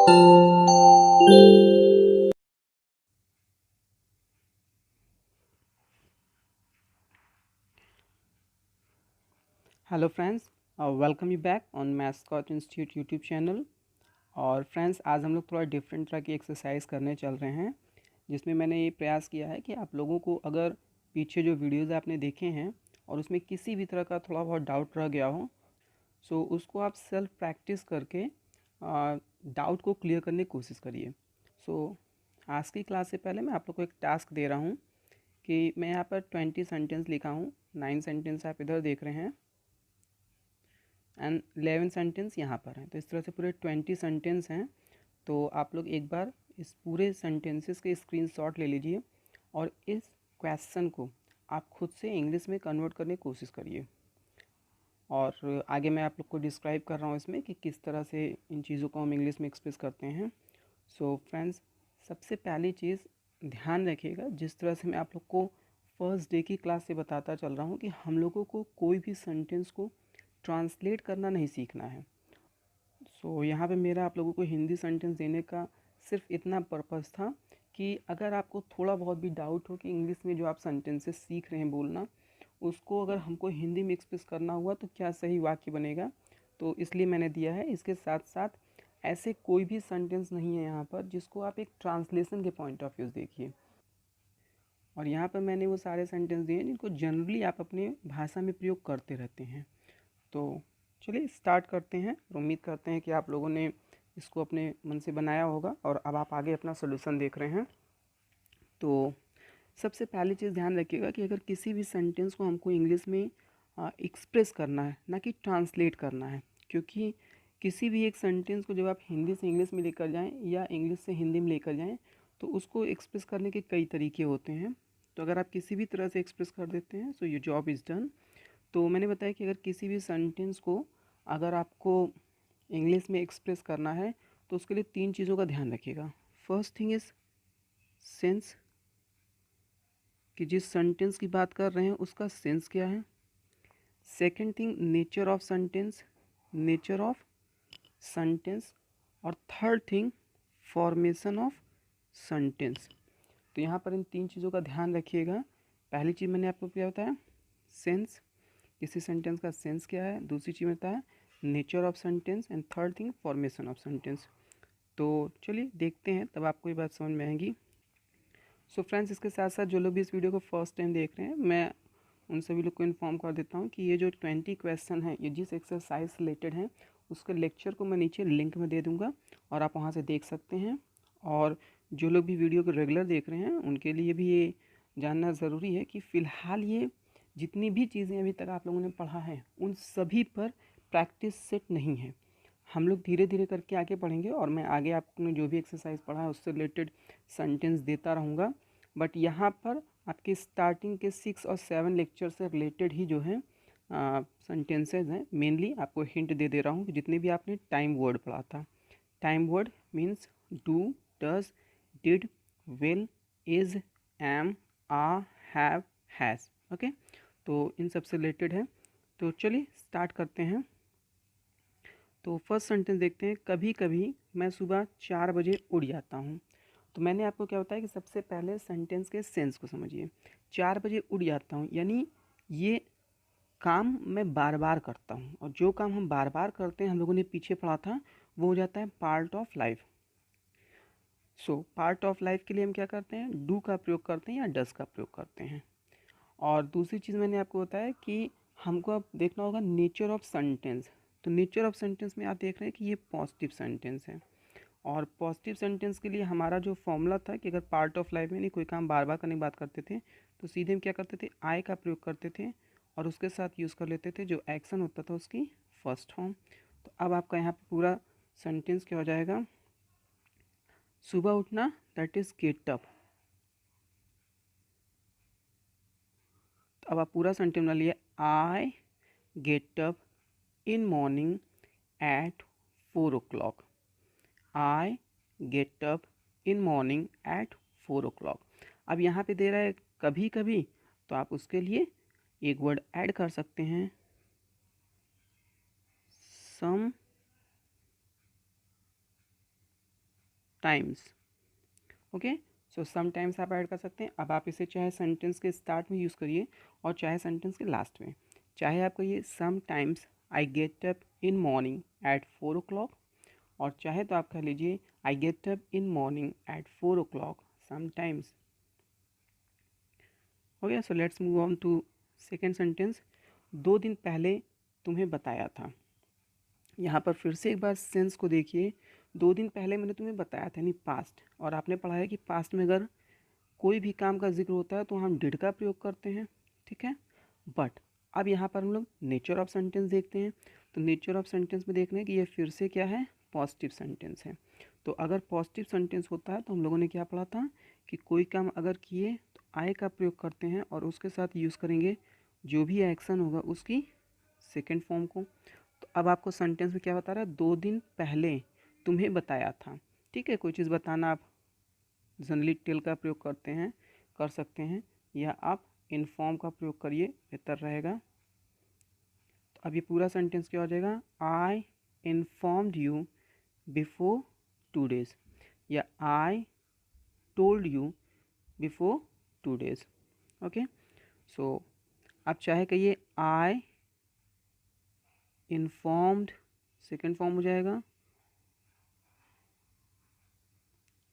Hello friends, welcome you back on Mathscot institute YouTube channel. और friends, आज हम लोग थोड़ा डिफरेंट तरह की एक्सरसाइज करने चल रहे हैं, जिसमें मैंने ये प्रयास किया है कि आप लोगों को अगर पीछे जो वीडियोज़ आपने देखे हैं और उसमें किसी भी तरह का थोड़ा बहुत डाउट रह गया हो, सो उसको आप सेल्फ प्रैक्टिस करके डाउट को क्लियर करने की कोशिश करिए। सो आज की क्लास से पहले मैं आप लोग को एक टास्क दे रहा हूँ कि मैं यहाँ पर 20 सेंटेंस लिखा हूँ। 9 सेंटेंस आप इधर देख रहे हैं एंड 11 सेंटेंस यहाँ पर हैं, तो इस तरह से पूरे 20 सेंटेंस हैं। तो आप लोग एक बार इस पूरे सेंटेंसेस के स्क्रीनशॉट ले लीजिए और इस क्वेश्चन को आप खुद से इंग्लिश में कन्वर्ट करने की कोशिश करिए। और आगे मैं आप लोग को डिस्क्राइब कर रहा हूँ इसमें कि किस तरह से इन चीज़ों को हम इंग्लिश में एक्सप्रेस करते हैं। सो फ्रेंड्स, सबसे पहली चीज़ ध्यान रखिएगा, जिस तरह से मैं आप लोग को फर्स्ट डे की क्लास से बताता चल रहा हूँ कि हम लोगों को कोई भी सेंटेंस को ट्रांसलेट करना नहीं सीखना है। सो यहाँ पे मेरा आप लोगों को हिंदी सेंटेंस देने का सिर्फ इतना पर्पस था कि अगर आपको थोड़ा बहुत भी डाउट हो कि इंग्लिश में जो आप सेंटेंसेस सीख रहे हैं बोलना, उसको अगर हमको हिंदी में एक्सप्रेस करना हुआ तो क्या सही वाक्य बनेगा, तो इसलिए मैंने दिया है। इसके साथ साथ ऐसे कोई भी सेंटेंस नहीं है यहाँ पर जिसको आप एक ट्रांसलेशन के पॉइंट ऑफ व्यू देखिए। और यहाँ पर मैंने वो सारे सेंटेंस दिए हैं जिनको जनरली आप अपने भाषा में प्रयोग करते रहते हैं। तो चलिए स्टार्ट करते हैं और उम्मीद करते हैं कि आप लोगों ने इसको अपने मन से बनाया होगा और अब आप आगे अपना सोल्यूशन देख रहे हैं। तो सबसे पहली चीज़ ध्यान रखिएगा कि अगर किसी भी सेंटेंस को हमको इंग्लिश में एक्सप्रेस करना है, ना कि ट्रांसलेट करना है, क्योंकि किसी भी एक सेंटेंस को जब आप हिंदी से इंग्लिश में लेकर जाएं या इंग्लिश से हिंदी में लेकर जाएं तो उसको एक्सप्रेस करने के कई तरीके होते हैं। तो अगर आप किसी भी तरह से एक्सप्रेस कर देते हैं so your job is done. तो मैंने बताया कि अगर किसी भी सेंटेंस को अगर आपको इंग्लिश में एक्सप्रेस करना है तो उसके लिए 3 चीज़ों का ध्यान रखिएगा। फर्स्ट थिंग इज़ सेंस, कि जिस सेंटेंस की बात कर रहे हैं उसका सेंस क्या है। Second thing, nature of sentence, nature of sentence. और third thing, formation of sentence. तो यहाँ पर इन 3 चीज़ों का ध्यान रखिएगा। पहली चीज़ मैंने आपको क्या बताया, सेंस, किसी सेंटेंस का सेंस क्या है। दूसरी चीज़ बताया nature of sentence and third thing formation of sentence. तो चलिए देखते हैं, तब आपको ये बात समझ में आएगी। सो फ्रेंड्स, इसके साथ साथ जो लोग भी इस वीडियो को फर्स्ट टाइम देख रहे हैं, मैं उन सभी लोग को इन्फॉर्म कर देता हूँ कि ये जो 20 क्वेश्चन है ये जिस एक्सरसाइज से रिलेटेड हैं उसके लेक्चर को मैं नीचे लिंक में दे दूँगा और आप वहाँ से देख सकते हैं। और जो लोग भी वीडियो को रेगुलर देख रहे हैं उनके लिए भी ये जानना ज़रूरी है कि फ़िलहाल ये जितनी भी चीज़ें अभी तक आप लोगों ने पढ़ा है उन सभी पर प्रैक्टिस सेट नहीं है। हम लोग धीरे धीरे करके आगे पढ़ेंगे और मैं आगे आपने जो भी एक्सरसाइज पढ़ा है उससे रिलेटेड सेंटेंस देता रहूँगा। बट यहाँ पर आपके स्टार्टिंग के 6 और 7 लेक्चर से रिलेटेड ही जो है सेंटेंसेज हैं। मेनली आपको हिंट दे दे रहा हूँ कि जितने भी आपने टाइम वर्ड पढ़ा था, time word means do, does, did, will, is, am, are, have, has. Okay, तो इन सब से रिलेटेड है। तो चलिए स्टार्ट करते हैं। तो फर्स्ट सेंटेंस देखते हैं। कभी कभी मैं सुबह 4 बजे उठ जाता हूँ। तो मैंने आपको क्या बताया कि सबसे पहले सेंटेंस के सेंस को समझिए। 4 बजे उठ जाता हूँ यानी ये काम मैं बार बार करता हूँ, और जो काम हम बार बार करते हैं हम लोगों ने पीछे पढ़ा था वो हो जाता है part of life. So part of life के लिए हम क्या करते हैं, डू का प्रयोग करते हैं या डस का प्रयोग करते हैं। और दूसरी चीज़ मैंने आपको बताया कि हमको अब देखना होगा नेचर ऑफ सेंटेंस। तो नेचर ऑफ सेंटेंस में आप देख रहे हैं कि ये पॉजिटिव सेंटेंस है, और पॉजिटिव सेंटेंस के लिए हमारा जो फॉर्मूला था कि अगर पार्ट ऑफ लाइफ में नहीं कोई काम बार बार करने की बात करते थे तो सीधे हम क्या करते थे, आई का प्रयोग करते थे और उसके साथ यूज़ कर लेते थे जो एक्शन होता था उसकी फर्स्ट फॉर्म। तो अब आपका यहाँ पे पूरा सेंटेंस क्या हो जाएगा, सुबह उठना, दैट इज़ गेट अप। तो अब आप पूरा सेंटेंस बना लिए, I get up in morning at 4 o'clock। I get up in morning at 4 o'clock। अब यहाँ पे दे रहा है कभी कभी, तो आप उसके लिए एक वर्ड ऐड कर सकते हैं, sometimes. Okay, so sometimes आप ऐड कर सकते हैं। अब आप इसे चाहे सेंटेंस के स्टार्ट में यूज़ करिए और चाहे सेंटेंस के लास्ट में। चाहे आप कहिए sometimes I get up in morning at 4 o'clock, और चाहे तो आप कह लीजिए I get up in morning at 4 o'clock sometimes. Okay, so let's move on to second sentence. 2 दिन पहले तुम्हें बताया था। यहाँ पर फिर से एक बार सेंस को देखिए। 2 दिन पहले मैंने तुम्हें बताया था, यानी पास्ट, और आपने पढ़ा है कि पास्ट में अगर कोई भी काम का जिक्र होता है तो हम डिड का प्रयोग करते हैं, ठीक है। बट अब यहाँ पर हम लोग नेचर ऑफ सेंटेंस देखते हैं। तो नेचर ऑफ सेंटेंस में देख रहे हैं कि ये फिर से क्या है, पॉजिटिव सेंटेंस है। तो अगर पॉजिटिव सेंटेंस होता है तो हम लोगों ने क्या पढ़ा था कि कोई काम अगर किए तो आई का प्रयोग करते हैं और उसके साथ यूज़ करेंगे जो भी एक्शन होगा उसकी सेकेंड फॉर्म को। तो अब आपको सेंटेंस में क्या बता रहा है, 2 दिन पहले तुम्हें बताया था, ठीक है। कोई चीज़ बताना आप जनरली टेल का प्रयोग करते हैं, कर सकते हैं, या आप इन्फॉर्म का प्रयोग करिए, बेहतर रहेगा। तो अब ये पूरा सेंटेंस क्या हो जाएगा, I informed you before 2 days, या I told you before 2 days। Okay, so आप चाहे कहिए आई इन्फॉर्म्ड, सेकेंड फॉर्म हो जाएगा,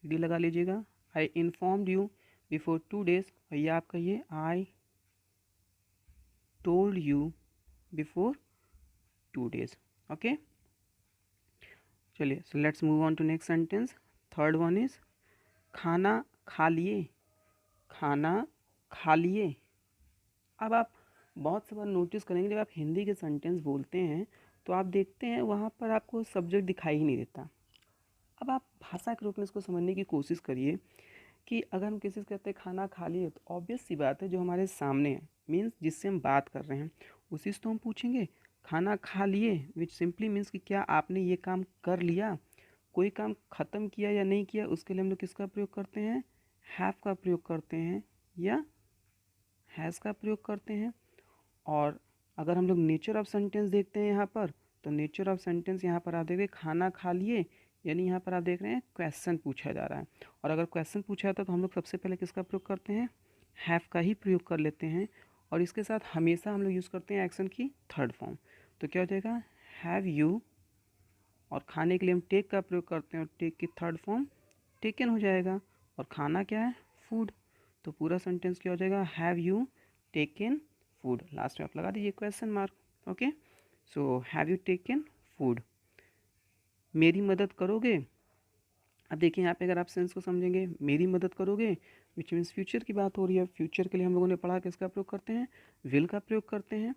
डी लगा लीजिएगा, I informed you before 2 days, और ये आप कहिए I told you before 2 days। Okay, चलिए, so let's move on to next sentence. Third one is खाना खा लिए, खाना खा लिए। अब आप बहुत से बार नोटिस करेंगे जब आप हिंदी के सेंटेंस बोलते हैं तो आप देखते हैं वहाँ पर आपको सब्जेक्ट दिखाई ही नहीं देता। अब आप भाषा के रूप में इसको समझने की कोशिश करिए कि अगर हम किसी से कहते हैं खाना खा लिए, तो ऑब्वियस सी बात है जो हमारे सामने है, मीन्स जिससे हम बात कर रहे हैं उसी से तो हम पूछेंगे खाना खा लिए, विच सिंपली मीन्स कि क्या आपने ये काम कर लिया, कोई काम ख़त्म किया या नहीं किया। उसके लिए हम लोग किसका प्रयोग करते हैं, हैव का प्रयोग करते हैं या हैज़ का प्रयोग करते हैं। और अगर हम लोग नेचर ऑफ सेंटेंस देखते हैं यहाँ पर, तो नेचर ऑफ सेंटेंस यहाँ पर आप देख रहे हैं खाना खा लिए, यानी यहाँ पर आप देख रहे हैं क्वेश्चन पूछा जा रहा है। और अगर क्वेश्चन पूछा जाता है तो हम लोग सबसे पहले किसका प्रयोग करते हैं, हैव का ही प्रयोग कर लेते हैं। और इसके साथ हमेशा हम लोग यूज़ करते हैं एक्शन की थर्ड फॉर्म। तो क्या हो जाएगा, हैव यू, और खाने के लिए हम टेक का प्रयोग करते हैं और टेक की थर्ड फॉर्म टेकन हो जाएगा। और खाना क्या है, फूड। तो पूरा सेंटेंस क्या हो जाएगा, have you taken food. Last में आप लगा दीजिए question mark. Okay, so have you taken food. मेरी मदद करोगे। अब देखिए यहाँ पे अगर आप सेंस को समझेंगे, मेरी मदद करोगे विच मीन्स फ्यूचर की बात हो रही है। फ्यूचर के लिए हम लोगों ने पढ़ा किसका प्रयोग करते हैं, विल का प्रयोग करते हैं।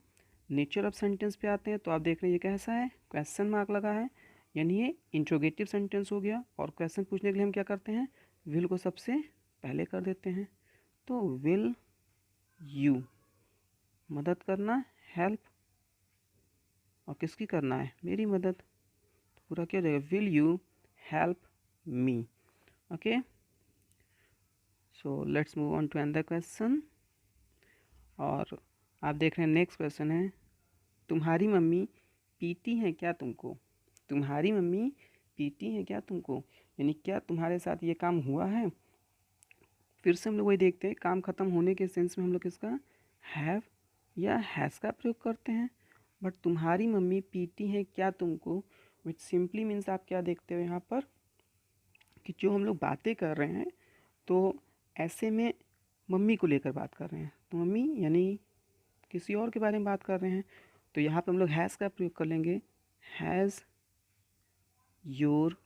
नेचर ऑफ सेंटेंस पे आते हैं तो आप देख रहे हैं ये कैसा है, क्वेश्चन मार्क लगा है, यानी ये इंट्रोगेटिव सेंटेंस हो गया। और क्वेश्चन पूछने के लिए हम क्या करते हैं, विल को सबसे पहले कर देते हैं। तो विल यू, मदद करना, हेल्प, और किसकी करना है, मेरी मदद। तो पूरा क्या हो जाएगा, will you help me. Okay, so let's move on to another question. और आप देख रहे हैं नेक्स्ट क्वेश्चन है, तुम्हारी मम्मी पीटी है क्या तुमको। तुम्हारी मम्मी पीटी है क्या तुमको, यानी क्या तुम्हारे साथ ये काम हुआ है। फिर से हम लोग वही देखते हैं, काम ख़त्म होने के सेंस में हम लोग किसका, हैव या हैज़ का प्रयोग करते हैं। बट तुम्हारी मम्मी पीटी है क्या तुमको, विच सिंपली मीन्स आप क्या देखते हो यहाँ पर कि जो हम लोग बातें कर रहे हैं तो ऐसे में मम्मी को लेकर बात कर रहे हैं, तो मम्मी यानी किसी और के बारे में बात कर रहे हैं। तो यहाँ पर हम लोग हैज़ का प्रयोग कर लेंगे, हैज़ योर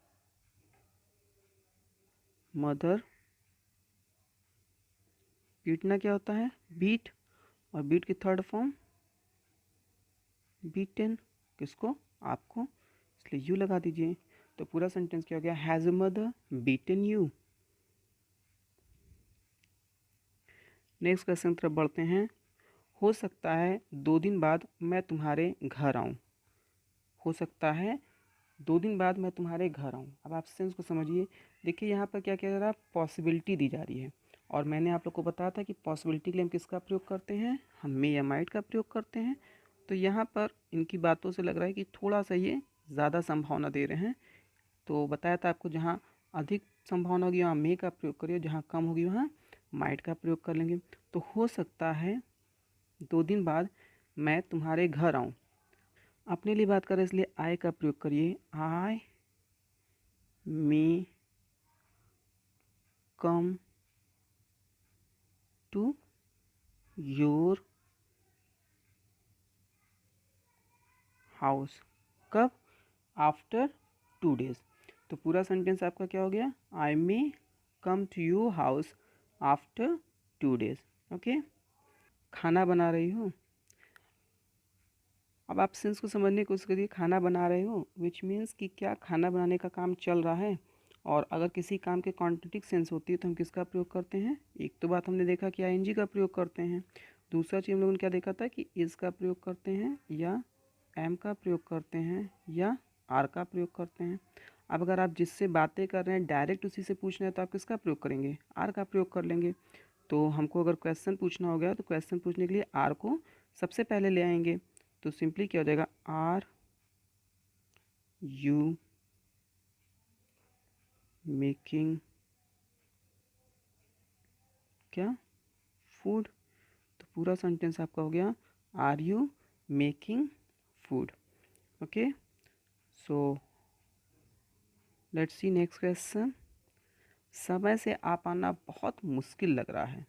मदर। पीटना क्या होता है, बीट, और बीट की थर्ड फॉर्म बीटन, किसको, आपको, इसलिए यू लगा दीजिए। तो पूरा सेंटेंस क्या हो गया, has a mother beaten you. Next question तरफ बढ़ते हैं। हो सकता है 2 दिन बाद मैं तुम्हारे घर आऊँ। हो सकता है 2 दिन बाद मैं तुम्हारे घर आऊँ। अब आप सेंस को समझिए। देखिए यहाँ पर क्या किया जा रहा है, पॉसिबिलिटी दी जा रही है। और मैंने आप लोग को बताया था कि पॉसिबिलिटी के लिए हम किसका प्रयोग करते हैं, हम मे या माइट का प्रयोग करते हैं। तो यहाँ पर इनकी बातों से लग रहा है कि थोड़ा सा ये ज़्यादा संभावना दे रहे हैं। तो बताया था आपको जहाँ अधिक संभावना होगी वहाँ मे का प्रयोग करिए, जहाँ कम होगी वहाँ माइट का प्रयोग कर लेंगे। तो हो सकता है 2 दिन बाद मैं तुम्हारे घर आऊँ। अपने लिए बात करें इसलिए आई का प्रयोग करिए, I may come to your house. कब? After 2 days. तो पूरा सेंटेंस आपका क्या हो गया? I may come to your house after 2 days. Okay. खाना बना रही हो, अब आप सेंस को समझने की कोशिश करिए। खाना बना रहे हो विच मीन्स कि क्या खाना बनाने का काम चल रहा है। और अगर किसी काम के कॉन्ट्रेडिक्ट सेंस होती है तो हम किसका प्रयोग करते हैं? एक तो बात हमने देखा कि आईएनजी का प्रयोग करते हैं। दूसरा चीज़ हम लोगों ने क्या देखा था कि इज का प्रयोग करते हैं या एम का प्रयोग करते हैं या आर का प्रयोग करते हैं। अब अगर आप जिससे बातें कर रहे हैं डायरेक्ट उसी से पूछ रहे हैं तो आप किसका प्रयोग करेंगे? आर का प्रयोग कर लेंगे। तो हमको अगर क्वेश्चन पूछना हो गया तो क्वेश्चन पूछने के लिए आर को सबसे पहले ले आएंगे। तो सिंपली क्या हो जाएगा? आर यू मेकिंग क्या? फूड। तो पूरा सेंटेंस आपका हो गया are you making food. Okay, so let's see next question. समय से आप आना बहुत मुश्किल लग रहा है।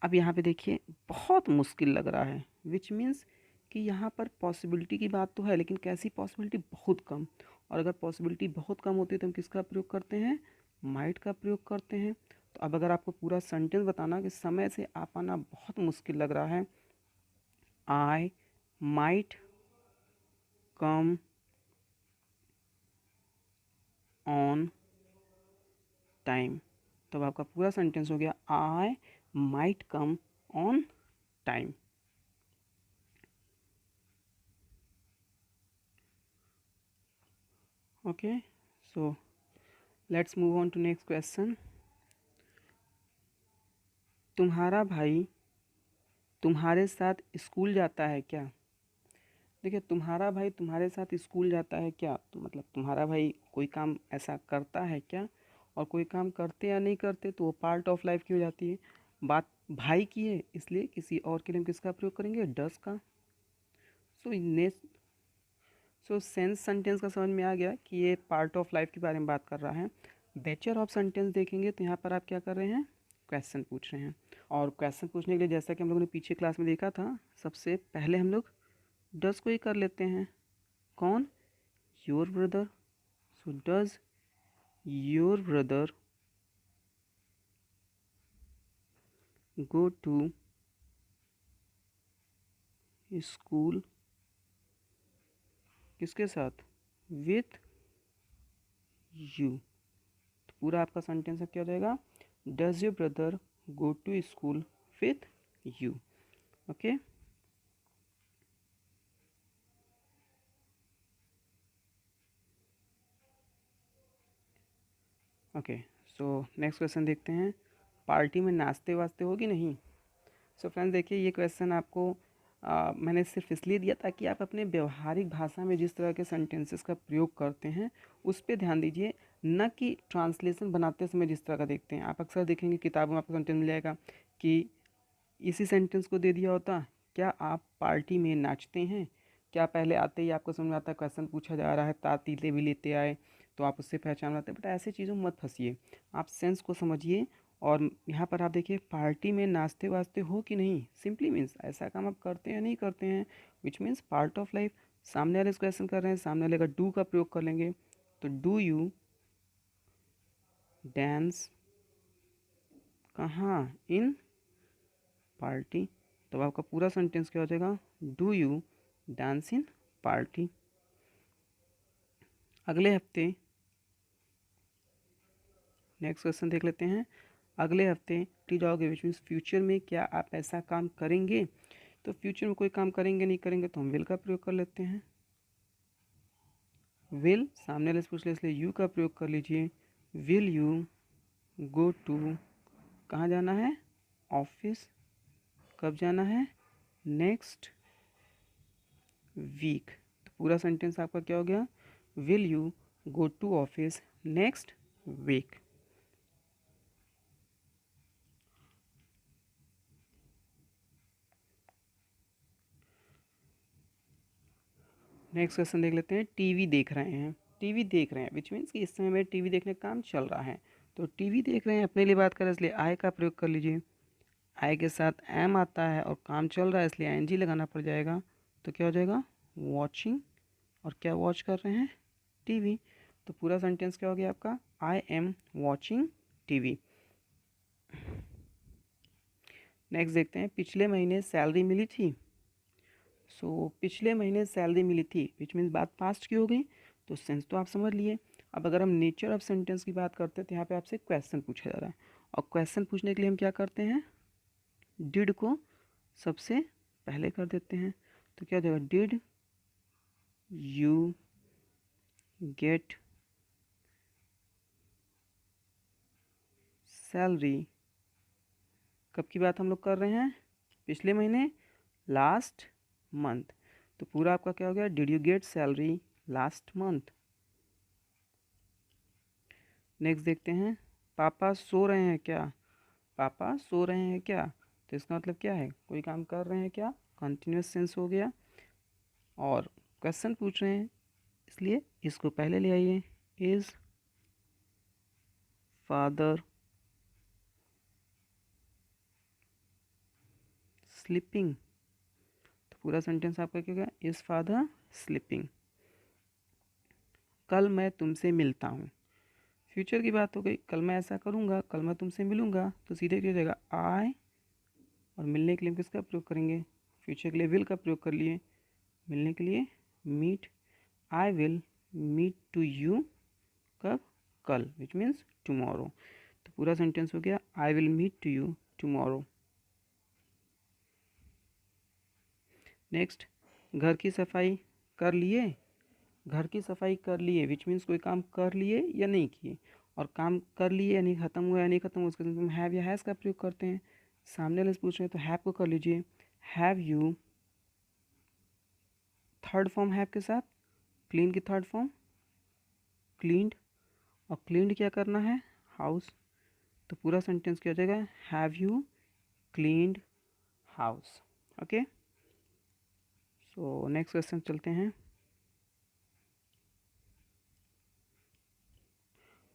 अब यहाँ पे देखिए बहुत मुश्किल लग रहा है विच मीन्स कि यहाँ पर पॉसिबिलिटी की बात तो है, लेकिन कैसी पॉसिबिलिटी? बहुत कम। और अगर पॉसिबिलिटी बहुत कम होती है तो हम किसका प्रयोग करते हैं? माइट का प्रयोग करते हैं। तो अब अगर आपको पूरा सेंटेंस बताना कि समय से आप आना बहुत मुश्किल लग रहा है, I might come on time. तो अब आपका पूरा सेंटेंस हो गया I might come on time. Okay, so let's move on to next question. तुम्हारा भाई तुम्हारे साथ स्कूल जाता है क्या? देखिए, तुम्हारा भाई तुम्हारे साथ स्कूल जाता है क्या, तो मतलब तुम्हारा भाई कोई काम ऐसा करता है क्या। और कोई काम करते या नहीं करते तो वो पार्ट ऑफ लाइफ की हो जाती है। बात भाई की है इसलिए किसी और के लिए हम किसका प्रयोग करेंगे? डस का। सो नेक्स्ट, सो सेंस सेंटेंस का समझ में आ गया कि ये पार्ट ऑफ लाइफ के बारे में बात कर रहा है। बेचर ऑफ सेंटेंस देखेंगे तो यहाँ पर आप क्या कर रहे हैं? क्वेश्चन पूछ रहे हैं। और क्वेश्चन पूछने के लिए जैसा कि हम लोगों ने पीछे क्लास में देखा था, सबसे पहले हम लोग डस को ही कर लेते हैं। कौन? Your brother. So does your brother go to school किसके साथ? With you. तो पूरा आपका सेंटेंस क्या हो जाएगा? Does your brother go to school with you. Okay, okay, so next question देखते हैं। पार्टी में नाचते वास्ते होगी नहीं? सो फ्रेंड्स देखिए, ये क्वेश्चन आपको मैंने सिर्फ इसलिए दिया ताकि आप अपने व्यवहारिक भाषा में जिस तरह के सेंटेंसेस का प्रयोग करते हैं उस पर ध्यान दीजिए, न कि ट्रांसलेशन बनाते समय जिस तरह का देखते हैं। आप अक्सर देखेंगे किताबों में आपको सेंटेंस मिल जाएगा कि इसी सेंटेंस को दे दिया होता, क्या आप पार्टी में नाचते हैं? क्या पहले आते ही आपको समझ में आता है क्वेश्चन पूछा जा रहा है, तातीले भी लेते आए तो आप उससे पहचान लाते हैं। बट ऐसे चीज़ों में मत फंसिए, आप सेंस को समझिए। और यहाँ पर आप देखिए पार्टी में नाचते वास्ते हो कि नहीं, सिंपली मीन्स ऐसा काम आप करते हैं या नहीं करते हैं, which means part of life. सामने वाले क्वेश्चन कर रहे हैं, सामने वाले का डू का प्रयोग कर लेंगे। तो डू यू डांस कहाँ? इन पार्टी। तो आपका पूरा सेंटेंस क्या हो जाएगा? Do you dance in party. अगले हफ्ते नेक्स्ट क्वेश्चन देख लेते हैं। अगले हफ्ते टी जाओगे विच मीन्स फ्यूचर में क्या आप ऐसा काम करेंगे? तो फ्यूचर में कोई काम करेंगे नहीं करेंगे तो हम विल का प्रयोग कर लेते हैं। विल सामने वाले से पूछ ले इसलिए यू का प्रयोग कर लीजिए। विल यू गो टू, कहाँ जाना है? ऑफिस। कब जाना है? Next week. तो पूरा सेंटेंस आपका क्या हो गया? Will you go to office next week. Next question देख लेते हैं। टीवी देख रहे हैं, टीवी देख रहे हैं विच मीन्स कि इस समय मेरे टीवी देखने का काम चल रहा है। तो टीवी देख रहे हैं अपने लिए बात करें इसलिए आई का प्रयोग कर लीजिए। आई के साथ एम आता है और काम चल रहा है इसलिए एन जी लगाना पड़ जाएगा। तो क्या हो जाएगा, वॉचिंग। और क्या वॉच कर रहे हैं, टीवी। तो पूरा सेंटेंस क्या हो गया आपका, I am watching TV. Next देखते हैं, पिछले महीने सैलरी मिली थी। पिछले महीने सैलरी मिली थी विच मीन्स बात पास्ट की हो गई। तो सेंस तो आप समझ लिए। अब अगर हम नेचर ऑफ सेंटेंस की बात करते हैं तो यहाँ पे आपसे क्वेश्चन पूछा जा रहा है, और क्वेश्चन पूछने के लिए हम क्या करते हैं, डिड को सबसे पहले कर देते हैं। तो क्या हो जाएगा, डिड यू गेट सैलरी। कब की बात हम लोग कर रहे हैं, पिछले महीने, लास्ट मंथ। तो पूरा आपका क्या हो गया, did you get salary last month. Next देखते हैं, पापा सो रहे हैं क्या। पापा सो रहे हैं क्या, तो इसका मतलब क्या है, कोई काम कर रहे हैं क्या, कंटिन्यूस सेंस हो गया। और क्वेश्चन पूछ रहे हैं इसलिए इसको पहले ले आइए, इज फादर स्लीपिंग। तो पूरा सेंटेंस आपका क्या गया, इज फादर स्लीपिंग। कल मैं तुमसे मिलता हूँ, फ्यूचर की बात हो गई, कल मैं ऐसा करूँगा, कल मैं तुमसे मिलूँगा। तो सीधे क्या हो जाएगा, आई, और मिलने के लिए किसका प्रयोग करेंगे, फ्यूचर के लिए विल का प्रयोग कर लिए। मिलने के लिए meet, I will meet to you, कब, कल, विच मीन्स टुमारो। तो पूरा सेंटेंस हो गया, I will meet to you tomorrow. Next, घर की सफाई कर लिए। घर की सफाई कर लिए विच मीन्स कोई काम कर लिए या नहीं किए, और काम कर लिए यानी ख़त्म हुआ या नहीं ख़त्म हुआ, उसके साथ हम हैव या हैज़ का प्रयोग करते हैं। सामने वाले से पूछ रहे हैं तो हैव को कर लीजिए, have you. Third form have के साथ क्लीन की थर्ड फॉर्म क्लीन्ड, और क्लीन्ड क्या करना है, हाउस। तो पूरा सेंटेंस क्या हो जाएगा, have you cleaned house. Okay, so next question चलते हैं।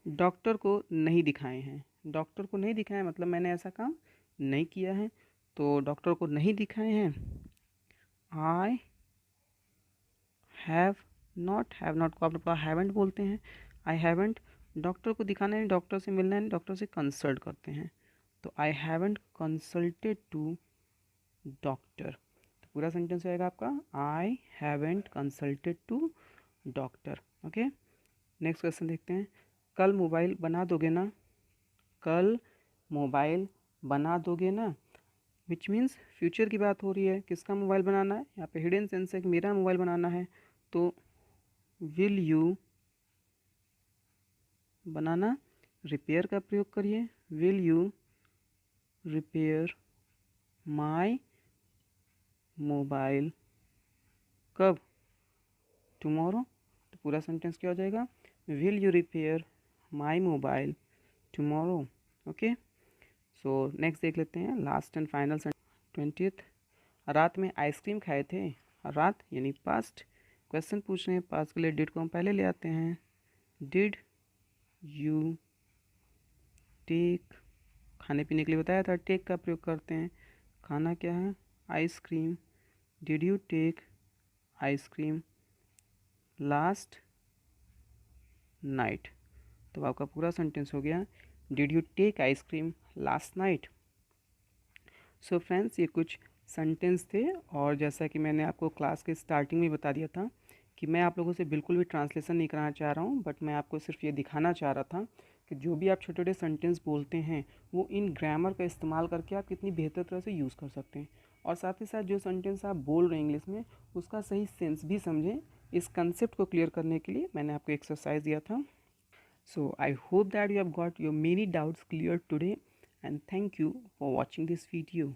डॉक्टर को नहीं दिखाए हैं, डॉक्टर को नहीं दिखाए मतलब मैंने ऐसा काम नहीं किया है, तो डॉक्टर को नहीं दिखाए हैं, आई हैव नॉट को आप लोग हैवेंट बोलते हैं, आई हैवेंट। डॉक्टर को दिखाना है, डॉक्टर से मिलना है, डॉक्टर से कंसल्ट करते हैं। तो I haven't consulted to doctor. तो पूरा सेंटेंस आएगा आपका, I haven't consulted to doctor. Okay, next question देखते हैं, कल मोबाइल बना दोगे ना। कल मोबाइल बना दोगे ना विच मीन्स फ्यूचर की बात हो रही है, किसका मोबाइल बनाना है, यहाँ पे हिडन सेंस है कि मेरा मोबाइल बनाना है। तो विल यू बनाना, रिपेयर का प्रयोग करिए, will you repair my mobile, कब, टुमारो। तो पूरा सेंटेंस क्या हो जाएगा, will you repair my mobile tomorrow. Okay, so next देख लेते हैं, last and final sentence. 20th, रात में आइसक्रीम खाए थे। रात यानी पास्ट, क्वेश्चन पूछ रहे हैं, पास्ट के लिए डिड को हम पहले ले आते हैं, डिड यू टेक, खाने पीने के लिए बताया था टेक का प्रयोग करते हैं, खाना क्या है, ice cream. Did you take ice cream last night. तो आपका पूरा सेंटेंस हो गया, did you take ice cream last night. So friends, ये कुछ सेंटेंस थे, और जैसा कि मैंने आपको क्लास के स्टार्टिंग में बता दिया था कि मैं आप लोगों से बिल्कुल भी ट्रांसलेशन नहीं कराना चाह रहा हूँ, बट मैं आपको सिर्फ ये दिखाना चाह रहा था कि जो भी आप छोटे छोटे सेंटेंस बोलते हैं वो इन ग्रामर का इस्तेमाल करके आप कितनी बेहतर तरह से यूज़ कर सकते हैं, और साथ ही साथ जो सेंटेंस आप बोल रहे हैं इंग्लिश में उसका सही सेंस भी समझें। इस कंसेप्ट को क्लियर करने के लिए मैंने आपको एक्सरसाइज दिया था। So I hope that you have got your many doubts cleared today, and thank you for watching this video.